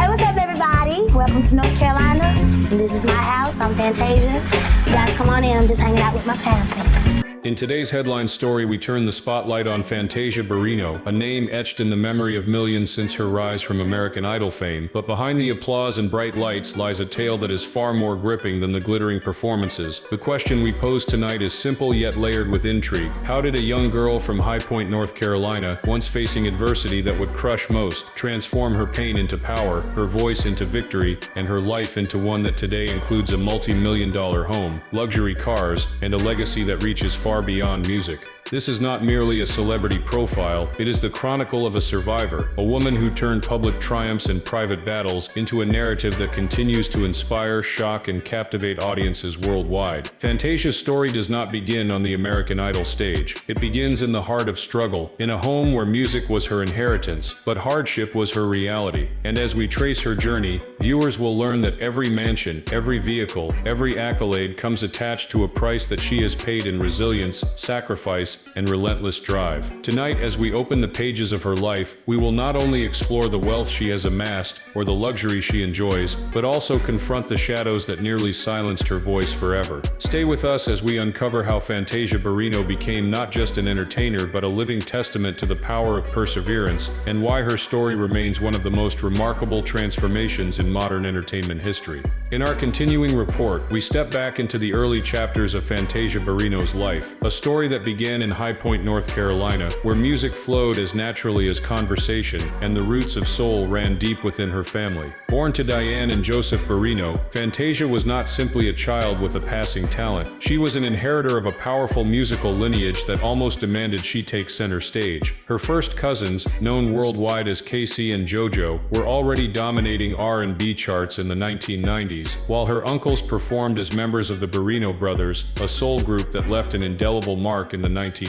Hey, what's up, everybody? Welcome to North Carolina. This is my house. I'm Fantasia. You guys come on in. I'm just hanging out with my family. In today's headline story, we turn the spotlight on Fantasia Barrino, a name etched in the memory of millions since her rise from American Idol fame. But behind the applause and bright lights lies a tale that is far more gripping than the glittering performances. The question we pose tonight is simple yet layered with intrigue. How did a young girl from High Point, North Carolina, once facing adversity that would crush most, transform her pain into power, her voice into victory, and her life into one that today includes a multi-million-dollar home, luxury cars, and a legacy that reaches far beyond music? This is not merely a celebrity profile, it is the chronicle of a survivor, a woman who turned public triumphs and private battles into a narrative that continues to inspire, shock, and captivate audiences worldwide. Fantasia's story does not begin on the American Idol stage. It begins in the heart of struggle, in a home where music was her inheritance, but hardship was her reality. And as we trace her journey, viewers will learn that every mansion, every vehicle, every accolade comes attached to a price that she has paid in resilience, sacrifice, and relentless drive. Tonight, as we open the pages of her life, we will not only explore the wealth she has amassed or the luxury she enjoys, but also confront the shadows that nearly silenced her voice forever. Stay with us as we uncover how Fantasia Barrino became not just an entertainer but a living testament to the power of perseverance, and why her story remains one of the most remarkable transformations in modern entertainment history. In our continuing report, we step back into the early chapters of Fantasia Barrino's life, a story that began in High Point, North Carolina, where music flowed as naturally as conversation, and the roots of soul ran deep within her family. Born to Diane and Joseph Barrino, Fantasia was not simply a child with a passing talent. She was an inheritor of a powerful musical lineage that almost demanded she take center stage. Her first cousins, known worldwide as Casey and JoJo, were already dominating R&B charts in the 1990s, while her uncles performed as members of the Barrino Brothers, a soul group that left an indelible mark in the 1970s.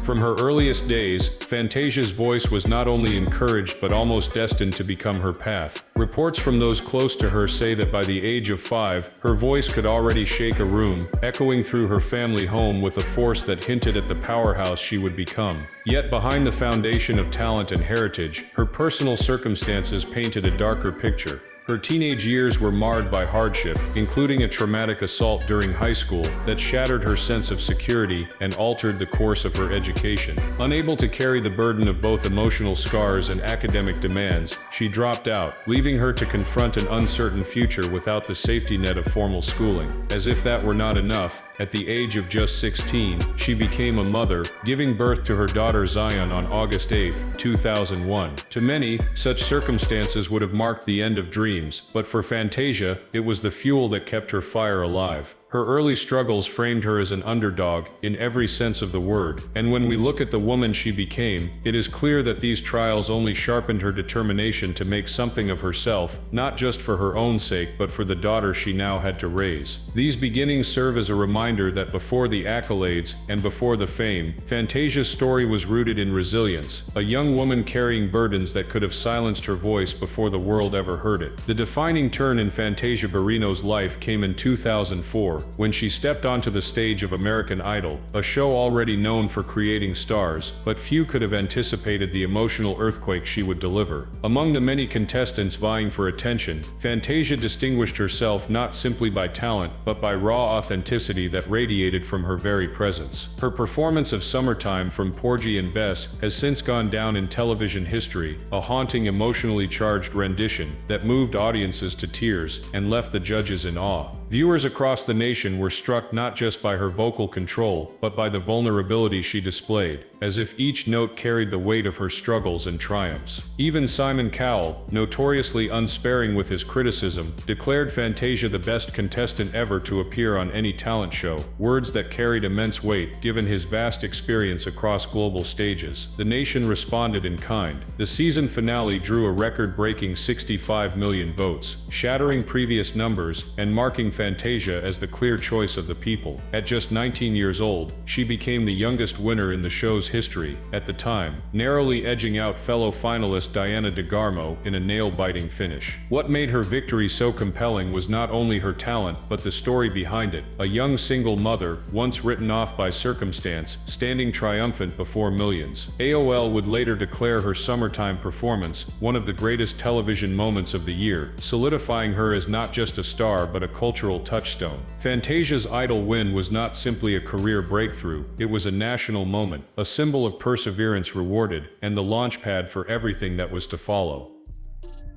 From her earliest days, Fantasia's voice was not only encouraged but almost destined to become her path. Reports from those close to her say that by the age of 5, her voice could already shake a room, echoing through her family home with a force that hinted at the powerhouse she would become. Yet behind the foundation of talent and heritage, her personal circumstances painted a darker picture. Her teenage years were marred by hardship, including a traumatic assault during high school that shattered her sense of security and altered the course of her education. Unable to carry the burden of both emotional scars and academic demands, she dropped out, leaving her to confront an uncertain future without the safety net of formal schooling. As if that were not enough, at the age of just 16, she became a mother, giving birth to her daughter Zion on August 8, 2001. To many, such circumstances would have marked the end of dreams. But for Fantasia, it was the fuel that kept her fire alive. Her early struggles framed her as an underdog in every sense of the word, and when we look at the woman she became, it is clear that these trials only sharpened her determination to make something of herself, not just for her own sake but for the daughter she now had to raise. These beginnings serve as a reminder that before the accolades and before the fame, Fantasia's story was rooted in resilience, a young woman carrying burdens that could have silenced her voice before the world ever heard it. The defining turn in Fantasia Barrino's life came in 2004, when she stepped onto the stage of American Idol, a show already known for creating stars, but few could have anticipated the emotional earthquake she would deliver. Among the many contestants vying for attention, Fantasia distinguished herself not simply by talent, but by raw authenticity that radiated from her very presence. Her performance of Summertime from Porgy and Bess has since gone down in television history, a haunting, emotionally charged rendition that moved audiences to tears and left the judges in awe. Viewers across the nation were struck not just by her vocal control, but by the vulnerability she displayed, as if each note carried the weight of her struggles and triumphs. Even Simon Cowell, notoriously unsparing with his criticism, declared Fantasia the best contestant ever to appear on any talent show, words that carried immense weight given his vast experience across global stages. The nation responded in kind. The season finale drew a record-breaking 65 million votes, shattering previous numbers and marking Fantasia as the clear choice of the people. At just 19 years old, she became the youngest winner in the show's history, at the time, narrowly edging out fellow finalist Diana DeGarmo in a nail-biting finish. What made her victory so compelling was not only her talent, but the story behind it. A young single mother, once written off by circumstance, standing triumphant before millions. AOL would later declare her summertime performance one of the greatest television moments of the year, solidifying her as not just a star but a cultural touchstone. Fantasia's Idol win was not simply a career breakthrough, it was a national moment, a symbol of perseverance rewarded, and the launchpad for everything that was to follow.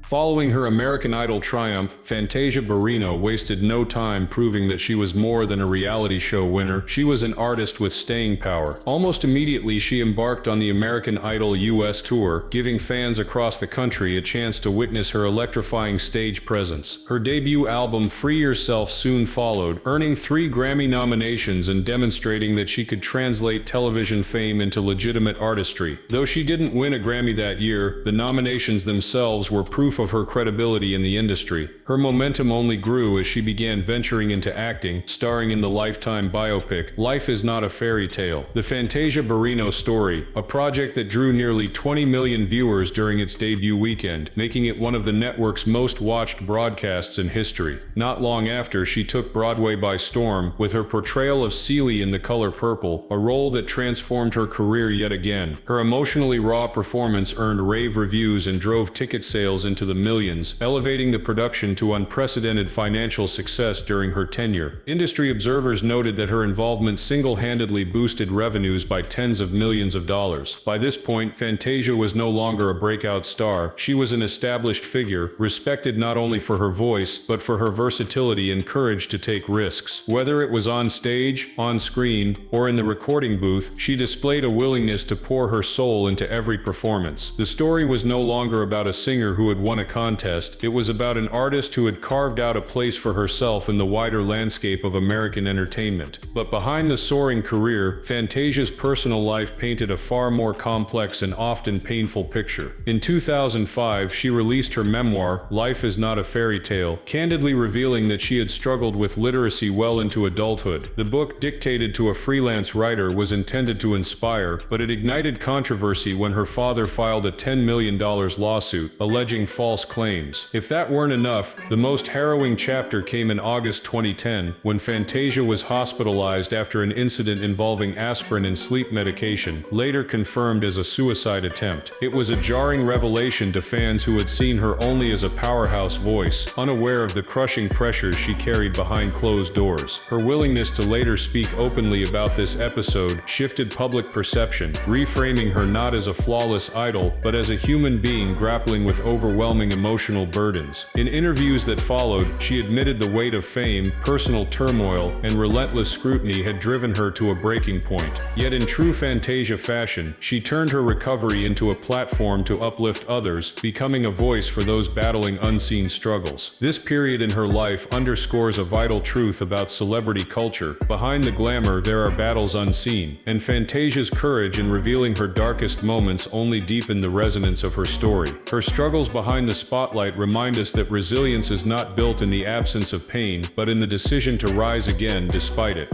Following her American Idol triumph, Fantasia Barrino wasted no time proving that she was more than a reality show winner. She was an artist with staying power. Almost immediately, she embarked on the American Idol US tour, giving fans across the country a chance to witness her electrifying stage presence. Her debut album Free Yourself soon followed, earning 3 Grammy nominations and demonstrating that she could translate television fame into legitimate artistry. Though she didn't win a Grammy that year, the nominations themselves were proof of her credibility in the industry. Her momentum only grew as she began venturing into acting, starring in the Lifetime biopic, Life is Not a Fairy Tale. The Fantasia Barrino Story, a project that drew nearly 20 million viewers during its debut weekend, making it one of the network's most watched broadcasts in history. Not long after, she took Broadway by storm, with her portrayal of Celie in The Color Purple, a role that transformed her career yet again. Her emotionally raw performance earned rave reviews and drove ticket sales into the millions, elevating the production to unprecedented financial success during her tenure. Industry observers noted that her involvement single-handedly boosted revenues by tens of millions of dollars. By this point, Fantasia was no longer a breakout star. She was an established figure, respected not only for her voice, but for her versatility and courage to take risks. Whether it was on stage, on screen, or in the recording booth, she displayed a willingness to pour her soul into every performance. The story was no longer about a singer who had won a contest, it was about an artist who had carved out a place for herself in the wider landscape of American entertainment. But behind the soaring career, Fantasia's personal life painted a far more complex and often painful picture. In 2005, she released her memoir, Life is Not a Fairy Tale, candidly revealing that she had struggled with literacy well into adulthood. The book, dictated to a freelance writer, was intended to inspire, but it ignited controversy when her father filed a $10 million lawsuit, alleging false claims. If that weren't enough, the most harrowing chapter came in August 2010, when Fantasia was hospitalized after an incident involving aspirin and sleep medication, later confirmed as a suicide attempt. It was a jarring revelation to fans who had seen her only as a powerhouse voice, unaware of the crushing pressures she carried behind closed doors. Her willingness to later speak openly about this episode shifted public perception, reframing her not as a flawless idol, but as a human being grappling with overwhelming emotional burdens. In interviews that followed, she admitted the weight of fame, personal turmoil, and relentless scrutiny had driven her to a breaking point. Yet in true Fantasia fashion, she turned her recovery into a platform to uplift others, becoming a voice for those battling unseen struggles. This period in her life underscores a vital truth about celebrity culture. Behind the glamour, there are battles unseen, and Fantasia's courage in revealing her darkest moments only deepened the resonance of her story. Her struggles behind the spotlight remind us that resilience is not built in the absence of pain, but in the decision to rise again despite it.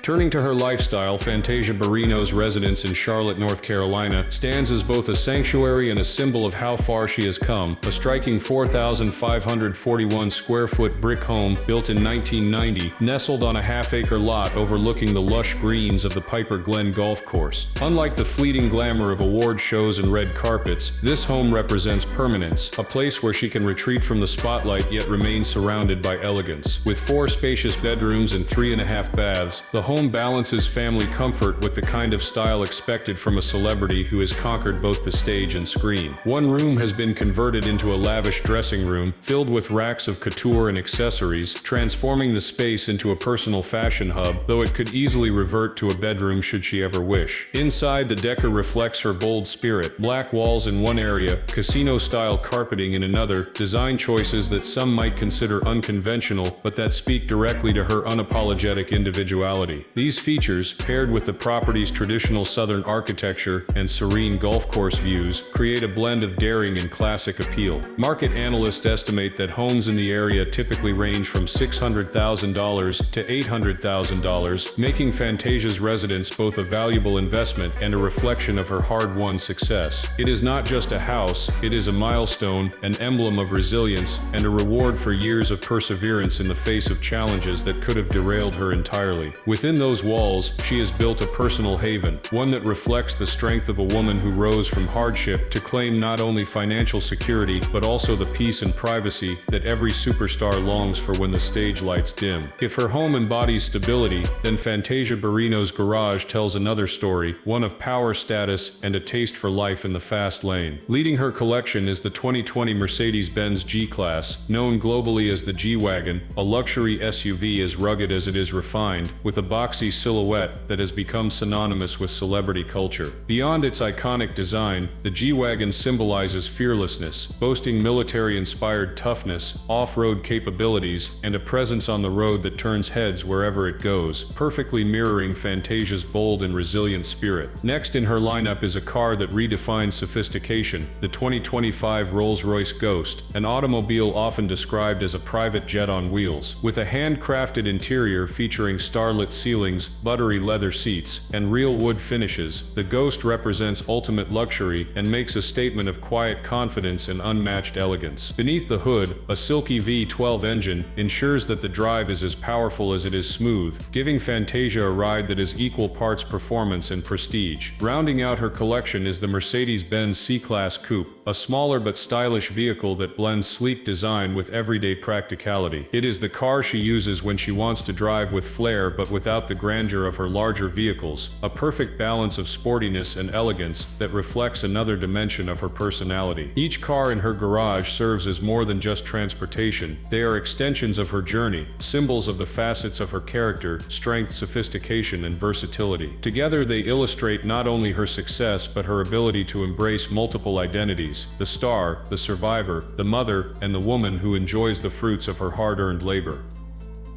Turning to her lifestyle, Fantasia Barrino's residence in Charlotte, North Carolina, stands as both a sanctuary and a symbol of how far she has come. A striking 4,541 square foot brick home built in 1990, nestled on a half-acre lot overlooking the lush greens of the Piper Glen Golf Course. Unlike the fleeting glamour of award shows and red carpets, this home represents permanence, a place where she can retreat from the spotlight yet remain surrounded by elegance. With 4 spacious bedrooms and 3.5 baths, the home balances family comfort with the kind of style expected from a celebrity who has conquered both the stage and screen. One room has been converted into a lavish dressing room, filled with racks of couture and accessories, transforming the space into a personal fashion hub, though it could easily revert to a bedroom should she ever wish. Inside, the decor reflects her bold spirit: black walls in one area, casino-style carpeting in another, design choices that some might consider unconventional, but that speak directly to her unapologetic individuality. durability. These features, paired with the property's traditional southern architecture and serene golf course views, create a blend of daring and classic appeal. Market analysts estimate that homes in the area typically range from $600,000 to $800,000, making Fantasia's residence both a valuable investment and a reflection of her hard-won success. It is not just a house, it is a milestone, an emblem of resilience, and a reward for years of perseverance in the face of challenges that could have derailed her entirely. Within those walls, she has built a personal haven, one that reflects the strength of a woman who rose from hardship to claim not only financial security but also the peace and privacy that every superstar longs for when the stage lights dim. If her home embodies stability, then Fantasia Barrino's garage tells another story, one of power, status, and a taste for life in the fast lane. Leading her collection is the 2020 Mercedes-Benz G-Class, known globally as the G-Wagon, a luxury SUV as rugged as it is refined, with a boxy silhouette that has become synonymous with celebrity culture. Beyond its iconic design, the G-Wagon symbolizes fearlessness, boasting military-inspired toughness, off-road capabilities, and a presence on the road that turns heads wherever it goes, perfectly mirroring Fantasia's bold and resilient spirit. Next in her lineup is a car that redefines sophistication, the 2025 Rolls-Royce Ghost, an automobile often described as a private jet on wheels. With a handcrafted interior featuring starlit ceilings, buttery leather seats, and real wood finishes, the Ghost represents ultimate luxury and makes a statement of quiet confidence and unmatched elegance. Beneath the hood, a silky V12 engine ensures that the drive is as powerful as it is smooth, giving Fantasia a ride that is equal parts performance and prestige. Rounding out her collection is the Mercedes-Benz C-Class Coupe, a smaller but stylish vehicle that blends sleek design with everyday practicality. It is the car she uses when she wants to drive with flair but without the grandeur of her larger vehicles, a perfect balance of sportiness and elegance that reflects another dimension of her personality. Each car in her garage serves as more than just transportation. They are extensions of her journey, symbols of the facets of her character, strength, sophistication, and versatility. Together they illustrate not only her success but her ability to embrace multiple identities: the star, the survivor, the mother, and the woman who enjoys the fruits of her hard-earned labor.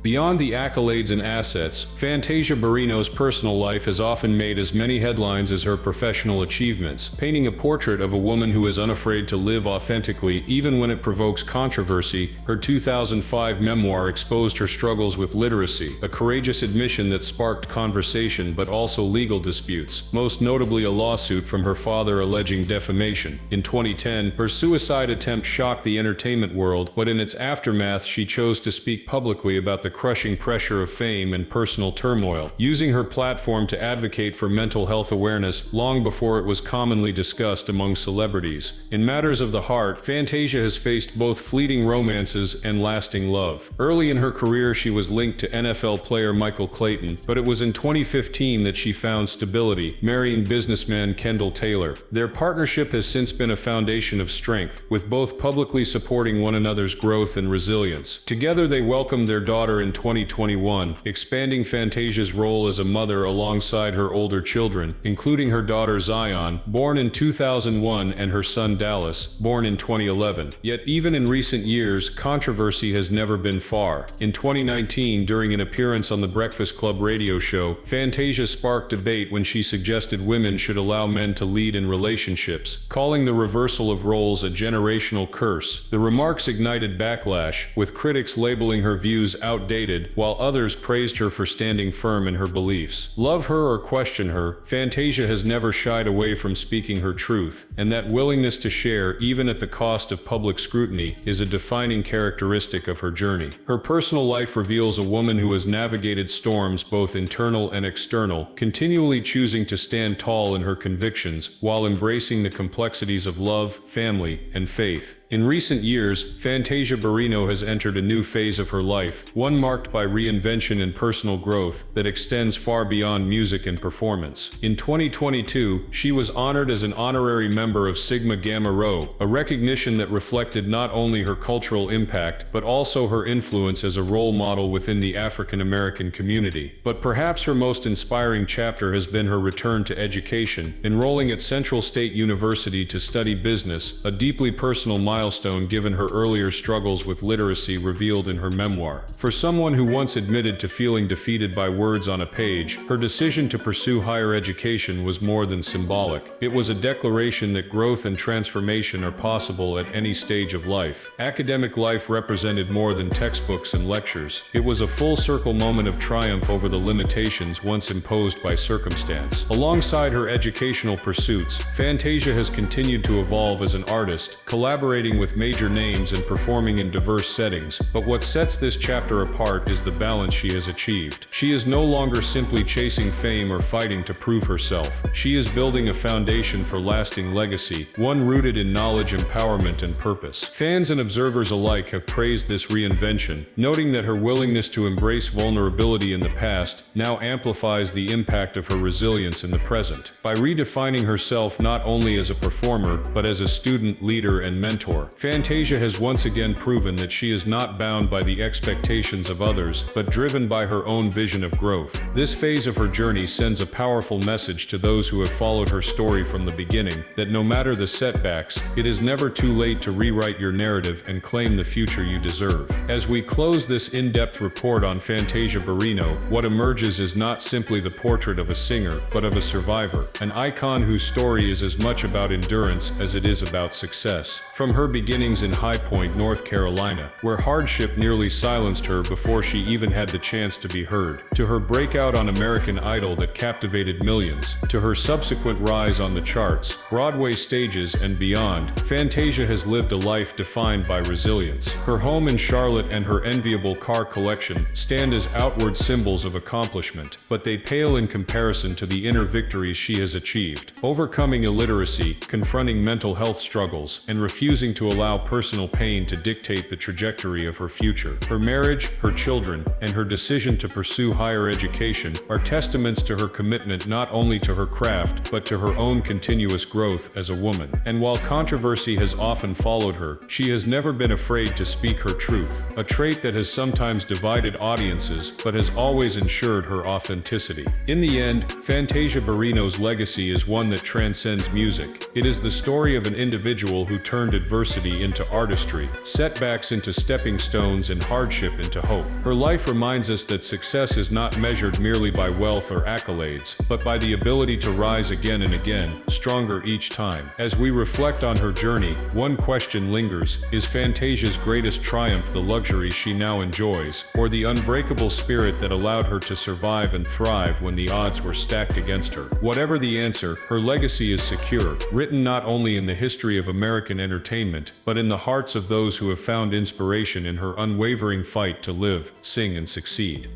Beyond the accolades and assets, Fantasia Barrino's personal life has often made as many headlines as her professional achievements, painting a portrait of a woman who is unafraid to live authentically even when it provokes controversy. Her 2005 memoir exposed her struggles with literacy, a courageous admission that sparked conversation but also legal disputes, most notably a lawsuit from her father alleging defamation. In 2010, her suicide attempt shocked the entertainment world, but in its aftermath she chose to speak publicly about the crushing pressure of fame and personal turmoil, using her platform to advocate for mental health awareness long before it was commonly discussed among celebrities. In matters of the heart, Fantasia has faced both fleeting romances and lasting love. Early in her career, she was linked to NFL player Michael Clayton, but it was in 2015 that she found stability, marrying businessman Kendall Taylor. Their partnership has since been a foundation of strength, with both publicly supporting one another's growth and resilience. Together, they welcomed their daughter in 2021, expanding Fantasia's role as a mother alongside her older children, including her daughter Zion, born in 2001, and her son Dallas, born in 2011. Yet even in recent years, controversy has never been far. In 2019, during an appearance on the Breakfast Club radio show, Fantasia sparked debate when she suggested women should allow men to lead in relationships, calling the reversal of roles a generational curse. The remarks ignited backlash, with critics labeling her views outdated, while others praised her for standing firm in her beliefs. Love her or question her, Fantasia has never shied away from speaking her truth, and that willingness to share, even at the cost of public scrutiny, is a defining characteristic of her journey. Her personal life reveals a woman who has navigated storms both internal and external, continually choosing to stand tall in her convictions while embracing the complexities of love, family, and faith. In recent years, Fantasia Barrino has entered a new phase of her life, one marked by reinvention and personal growth that extends far beyond music and performance. In 2022, she was honored as an honorary member of Sigma Gamma Rho, a recognition that reflected not only her cultural impact, but also her influence as a role model within the African American community. But perhaps her most inspiring chapter has been her return to education, enrolling at Central State University to study business, a deeply personal milestone milestone given her earlier struggles with literacy revealed in her memoir. For someone who once admitted to feeling defeated by words on a page, her decision to pursue higher education was more than symbolic. It was a declaration that growth and transformation are possible at any stage of life. Academic life represented more than textbooks and lectures. It was a full-circle moment of triumph over the limitations once imposed by circumstance. Alongside her educational pursuits, Fantasia has continued to evolve as an artist, collaborating with major names and performing in diverse settings. But what sets this chapter apart is the balance she has achieved. She is no longer simply chasing fame or fighting to prove herself. She is building a foundation for lasting legacy, one rooted in knowledge, empowerment, and purpose. Fans and observers alike have praised this reinvention, noting that her willingness to embrace vulnerability in the past now amplifies the impact of her resilience in the present. By redefining herself not only as a performer, but as a student, leader, and mentor, Fantasia has once again proven that she is not bound by the expectations of others, but driven by her own vision of growth. This phase of her journey sends a powerful message to those who have followed her story from the beginning, that no matter the setbacks, it is never too late to rewrite your narrative and claim the future you deserve. As we close this in-depth report on Fantasia Barrino, what emerges is not simply the portrait of a singer, but of a survivor, an icon whose story is as much about endurance as it is about success. From her beginnings in High Point, North Carolina, where hardship nearly silenced her before she even had the chance to be heard, to her breakout on American Idol that captivated millions, to her subsequent rise on the charts, Broadway stages, and beyond, Fantasia has lived a life defined by resilience. Her home in Charlotte and her enviable car collection stand as outward symbols of accomplishment, but they pale in comparison to the inner victories she has achieved. Overcoming illiteracy, confronting mental health struggles, and refusing to allow personal pain to dictate the trajectory of her future. Her marriage, her children, and her decision to pursue higher education are testaments to her commitment not only to her craft, but to her own continuous growth as a woman. And while controversy has often followed her, she has never been afraid to speak her truth, a trait that has sometimes divided audiences, but has always ensured her authenticity. In the end, Fantasia Barrino's legacy is one that transcends music. It is the story of an individual who turned adversity into artistry, setbacks into stepping stones, and hardship into hope. Her life reminds us that success is not measured merely by wealth or accolades, but by the ability to rise again and again, stronger each time. As we reflect on her journey, one question lingers: is Fantasia's greatest triumph the luxury she now enjoys, or the unbreakable spirit that allowed her to survive and thrive when the odds were stacked against her? Whatever the answer, her legacy is secure, written not only in the history of American entertainment, but in the hearts of those who have found inspiration in her unwavering fight to live, sing, and succeed.